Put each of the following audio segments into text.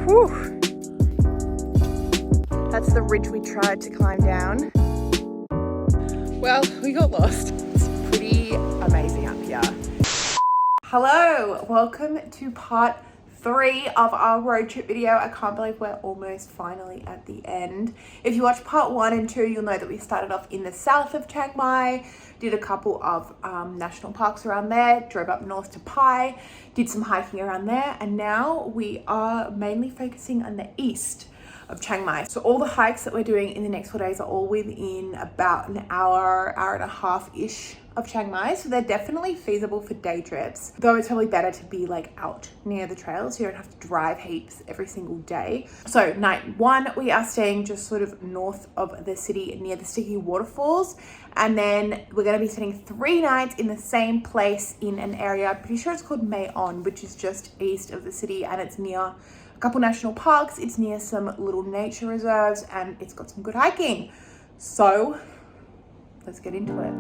Whew. That's the ridge we tried to climb down. Well, we got lost. It's pretty amazing up here. Hello, welcome to part 3 of our road trip video. I can't believe we're almost finally at the end. If you watch part 1 and 2, you'll know that we started off in the south of Chiang Mai, did a couple of national parks around there, drove up north to Pai, did some hiking around there, and now we are mainly focusing on the east of Chiang Mai. So all the hikes that we're doing in the next 4 days are all within about an hour and a half-ish of Chiang Mai. So they're definitely feasible for day trips, though it's probably better to be like out near the trails so you don't have to drive heaps every single day. So night 1, we are staying just sort of north of the city near the Sticky Waterfalls. And then we're going to be spending 3 nights in the same place in an area, I'm pretty sure it's called Mae On, which is just east of the city, and it's near a couple national parks, it's near some little nature reserves, and it's got some good hiking. So let's get into it.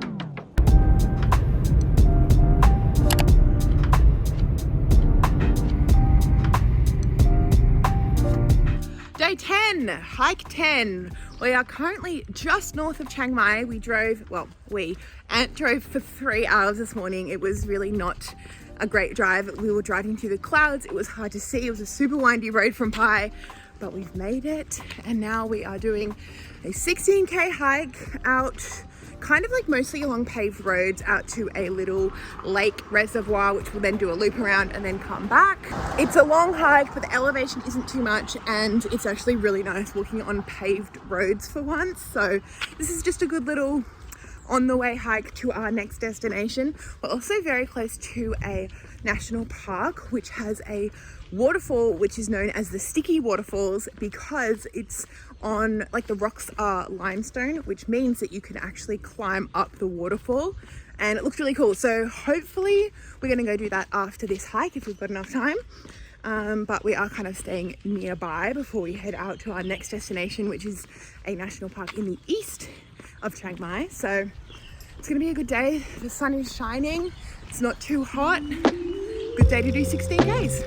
Day 10, hike 10. We are currently just north of Chiang Mai. Ant drove for 3 hours this morning. It was really not a great drive. We were driving through the clouds. It was hard to see. It was a super windy road from Pai, but we've made it. And now we are doing a 16k hike out, kind of like mostly along paved roads, out to a little lake reservoir, which we'll then do a loop around and then come back. It's a long hike, but the elevation isn't too much, and it's actually really nice walking on paved roads for once. So this is just a good little on the way hike to our next destination. We're also very close to a national park which has a waterfall which is known as the Sticky Waterfalls, because it's on, like, the rocks are limestone, which means that you can actually climb up the waterfall, and it looks really cool. So hopefully we're gonna go do that after this hike if we've got enough time. But we are kind of staying nearby before we head out to our next destination, which is a national park in the east of Chiang Mai. So it's gonna be a good day. The sun is shining, it's not too hot. Good day to do 16 Ks.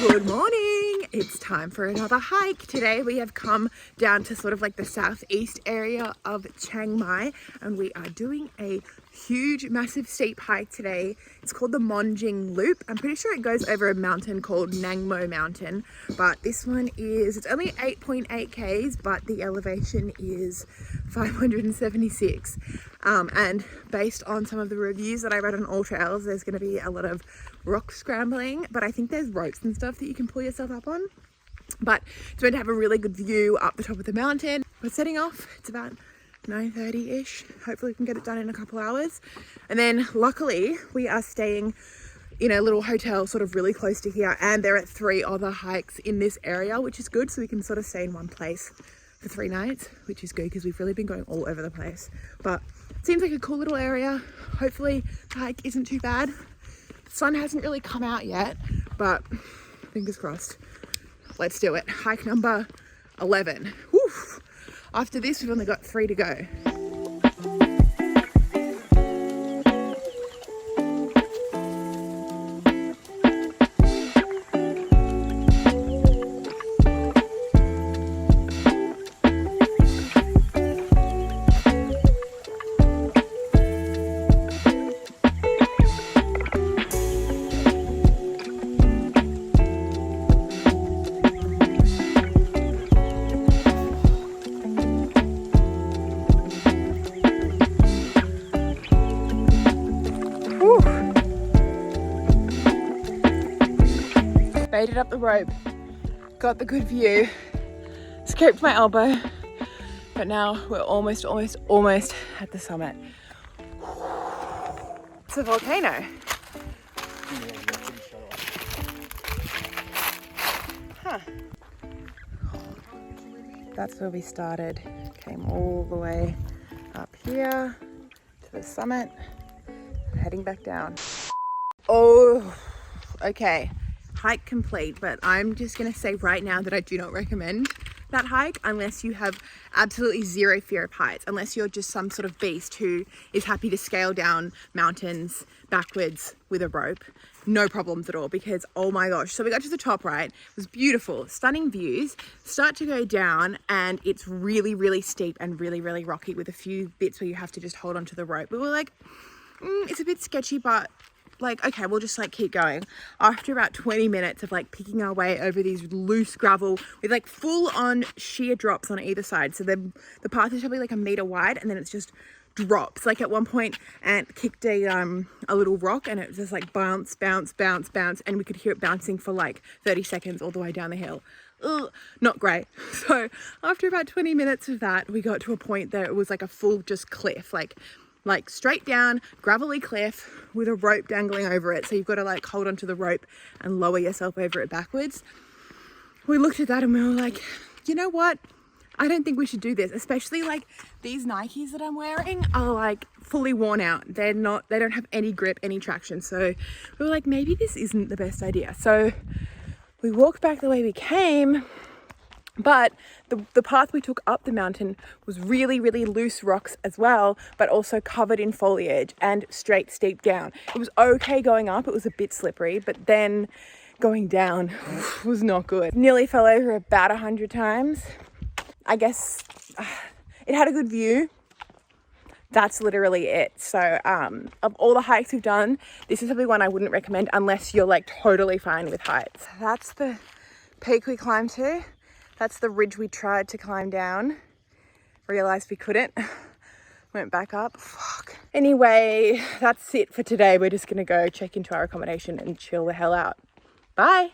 Good morning, it's time for another hike. Today we have come down to sort of like the southeast area of Chiang Mai, and we are doing a huge, massive, steep hike today. It's called the Monjing Loop. I'm pretty sure it goes over a mountain called Nang Mo Mountain, but this one it's only 8.8 Ks, but the elevation is 576. And based on some of the reviews that I read on All Trails, there's going to be a lot of rock scrambling, but I think there's ropes and stuff that you can pull yourself up on. But it's meant to have a really good view up the top of the mountain. We're setting off. It's about 9:30-ish. Hopefully we can get it done in a couple hours. And then luckily we are staying in a little hotel sort of really close to here, and there are 3 other hikes in this area, which is good. So we can sort of stay in one place for 3 nights, which is good because we've really been going all over the place. But it seems like a cool little area. Hopefully the hike isn't too bad. The sun hasn't really come out yet, but fingers crossed. Let's do it. Hike number 11. Whew. After this, we've only got 3 to go. made it up the rope, got the good view, scraped my elbow, but now we're almost at the summit. It's a volcano. Huh. That's where we started. Came all the way up here to the summit, heading back down. Oh, okay. Hike complete, but I'm just gonna say right now that I do not recommend that hike unless you have absolutely zero fear of heights, unless you're just some sort of beast who is happy to scale down mountains backwards with a rope. No problems at all, because oh my gosh. So we got to the top, right? It was beautiful, stunning views. Start to go down and it's really steep and really rocky with a few bits where you have to just hold onto the rope. We were like, it's a bit sketchy, but like, okay, we'll just like keep going. After about 20 minutes of like picking our way over these loose gravel with like full on sheer drops on either side. So the path is probably like a meter wide and then it's just drops. Like at one point Ant kicked a little rock and it was just like bounce, and we could hear it bouncing for like 30 seconds all the way down the hill. Ugh, not great. So after about 20 minutes of that, we got to a point that it was like a full just cliff, like straight down, gravelly cliff with a rope dangling over it. So you've got to like hold onto the rope and lower yourself over it backwards. We looked at that and we were like, you know what? I don't think we should do this, especially like these Nikes that I'm wearing are like fully worn out. They don't have any grip, any traction. So we were like, maybe this isn't the best idea. So we walked back the way we came, but the path we took up the mountain was really loose rocks as well, but also covered in foliage and straight steep down. It was okay going up, it was a bit slippery, but then going down was not good. Nearly fell over about 100 times. I guess it had a good view. That's literally it. So of all the hikes we've done, this is probably one I wouldn't recommend unless you're like totally fine with heights. That's the peak we climbed to. That's the ridge we tried to climb down. Realized we couldn't. Went back up. Fuck. Anyway, that's it for today. We're just gonna go check into our accommodation and chill the hell out. Bye.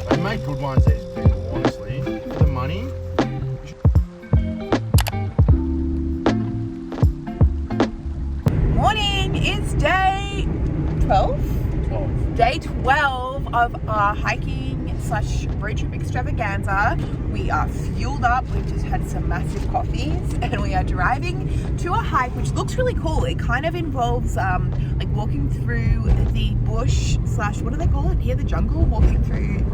They make good ones, these people, honestly. For the money. Morning, it's day 12? Day 12 of our hiking / road trip extravaganza. We are fueled up, we've just had some massive coffees and we are driving to a hike which looks really cool. It kind of involves like walking through the bush / what do they call it here, the jungle, walking through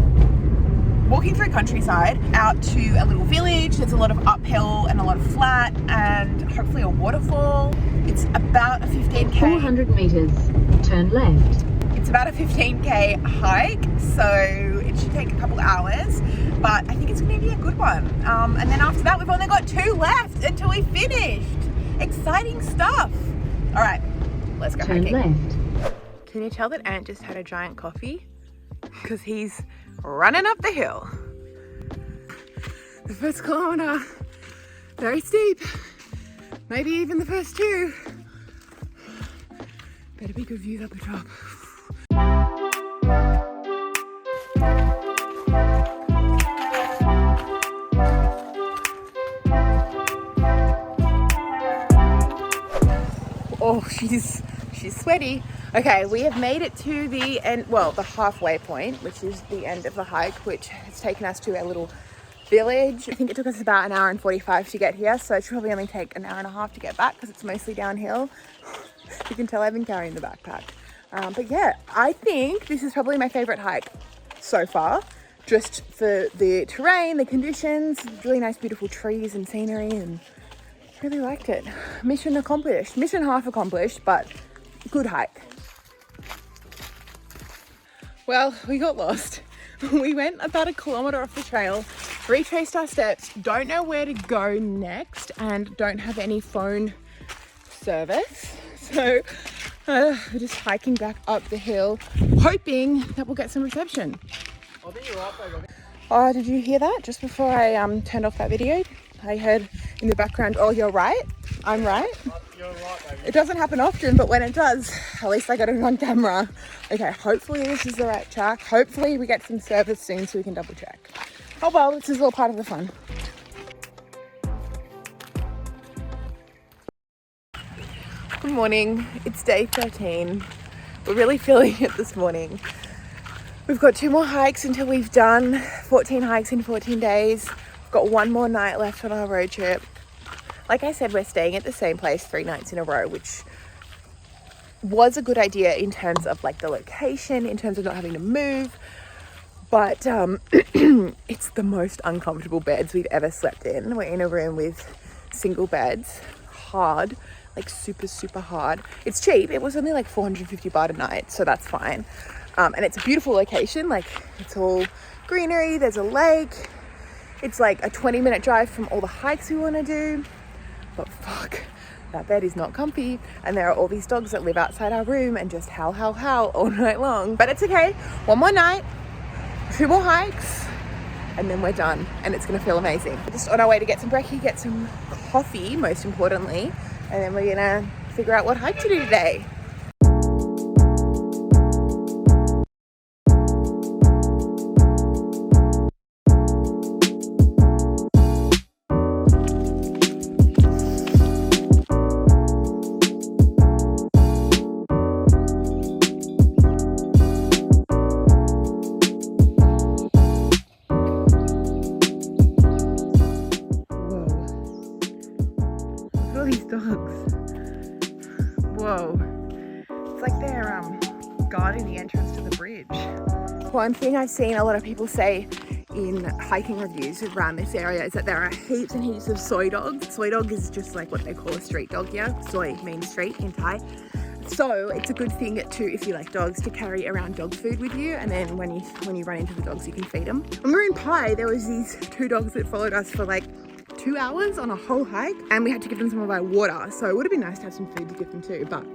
countryside out to a little village. There's a lot of uphill and a lot of flat and hopefully a waterfall. It's about a 15k. 400 meters, turn left. It's about a 15k hike, so it should take a couple hours, but I think it's going to be a good one. And then after that, we've only got 2 left until we finished. Exciting stuff. All right, let's go hiking. Turn left. Can you tell that Ant just had a giant coffee? Because he's running up the hill. The first kilometer, very steep. Maybe even the first 2. Better be good views up the top. Oh, she's sweaty. Okay, we have made it to the end, well, the halfway point, which is the end of the hike, which has taken us to a little village. I think it took us about 1 hour and 45 to get here, so it should probably only take 1.5 hours to get back because it's mostly downhill. You can tell I've been carrying the backpack. But yeah, I think this is probably my favorite hike so far, just for the terrain, the conditions, really nice beautiful trees and scenery, and really liked it. Mission accomplished. Mission half accomplished, but good hike. Well, we got lost. We went about 1 kilometer off the trail, retraced our steps, don't know where to go next, and don't have any phone service. So we're just hiking back up the hill, hoping that we'll get some reception. Oh, did you hear that? Just before I turned off that video, I heard in the background. Oh, you're right. I'm right. You're right, baby. It doesn't happen often, but when it does, at least I got it on camera. Okay, hopefully this is the right track. Hopefully we get some service soon so we can double check. Oh well, this is all part of the fun. Good morning. It's day 13. We're really feeling it this morning. We've got 2 more hikes until we've done 14 hikes in 14 days. We've got 1 more night left on our road trip. Like I said, we're staying at the same place 3 nights in a row, which was a good idea in terms of like the location, in terms of not having to move. But it's the most uncomfortable beds we've ever slept in. We're in a room with single beds, hard, like super hard. It's cheap. It was only like 450 baht a night, so that's fine. And it's a beautiful location. Like it's all greenery. There's a lake. It's like a 20-minute drive from all the hikes we want to do. But fuck, that bed is not comfy. And there are all these dogs that live outside our room and just howl all night long. But it's okay. 1 more night, 2 more hikes, and then we're done. And it's gonna feel amazing. We're just on our way to get some brekkie, get some coffee, most importantly. And then we're gonna figure out what hike to do today. Whoa, it's like they're guarding the entrance to the bridge. One thing I've seen a lot of people say in hiking reviews around this area is that there are heaps and heaps of soy dogs. Soy dog is just like what they call a street dog here. Soy means street in Thai. So it's a good thing to, if you like dogs, to carry around dog food with you, and then when you run into the dogs you can feed them. When we were in Pai, there was these 2 dogs that followed us for like 2 hours on a whole hike, and we had to give them some of our water, so it would have been nice to have some food to give them too. But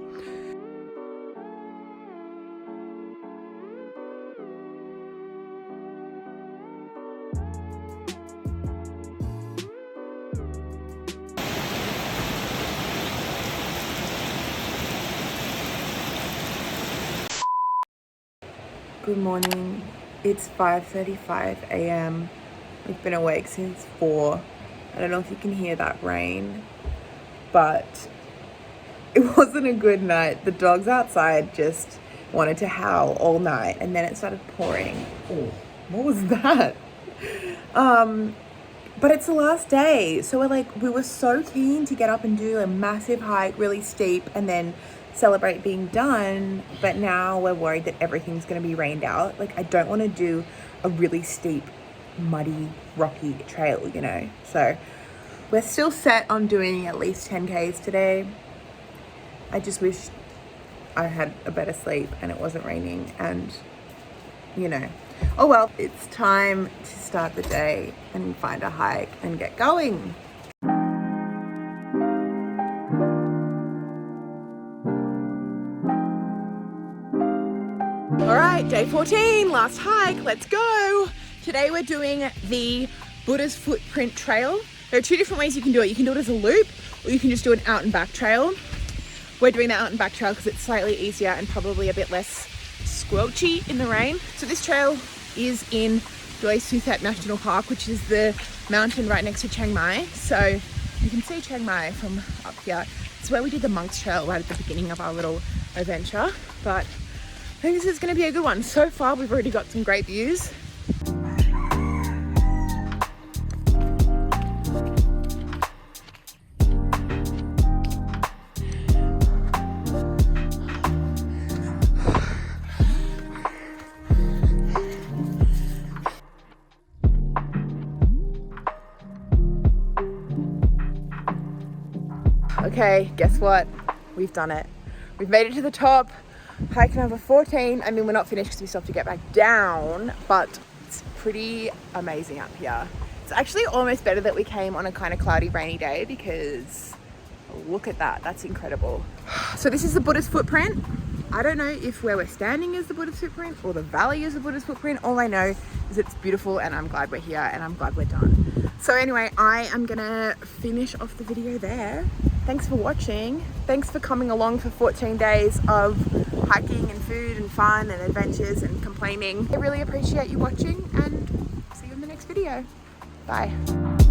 good morning. It's 5:35 a.m. We've been awake since 4. I don't know if you can hear that rain, but it wasn't a good night. The dogs outside just wanted to howl all night, and then it started pouring. Oh, what was that? But it's the last day, so we were so keen to get up and do a massive hike, really steep, and then celebrate being done, but now we're worried that everything's going to be rained out. Like, I don't want to do a really steep, muddy, rocky trail, you know. So we're still set on doing at least 10Ks today. I just wish I had a better sleep and it wasn't raining, and you know, oh well. It's time to start the day and find a hike and get going. All right, day 14, last hike, let's go. Today we're doing the Buddha's Footprint Trail. There are 2 different ways you can do it. You can do it as a loop, or you can just do an out and back trail. We're doing the out and back trail because it's slightly easier and probably a bit less squelchy in the rain. So this trail is in Doi Suthat National Park, which is the mountain right next to Chiang Mai. So you can see Chiang Mai from up here. It's where we did the Monk's Trail right at the beginning of our little adventure. But I think this is going to be a good one. So far, we've already got some great views. Okay, guess what? We've done it. We've made it to the top. Hike number 14. I mean, we're not finished because we still have to get back down, but it's pretty amazing up here. It's actually almost better that we came on a kind of cloudy, rainy day, because look at that. That's incredible. So this is the Buddha's Footprint. I don't know if where we're standing is the Buddha's footprint or the valley is the Buddha's footprint. All I know is it's beautiful and I'm glad we're here and I'm glad we're done. So anyway, I am gonna finish off the video there. Thanks for watching. Thanks for coming along for 14 days of hiking and food and fun and adventures and complaining. I really appreciate you watching and see you in the next video. Bye.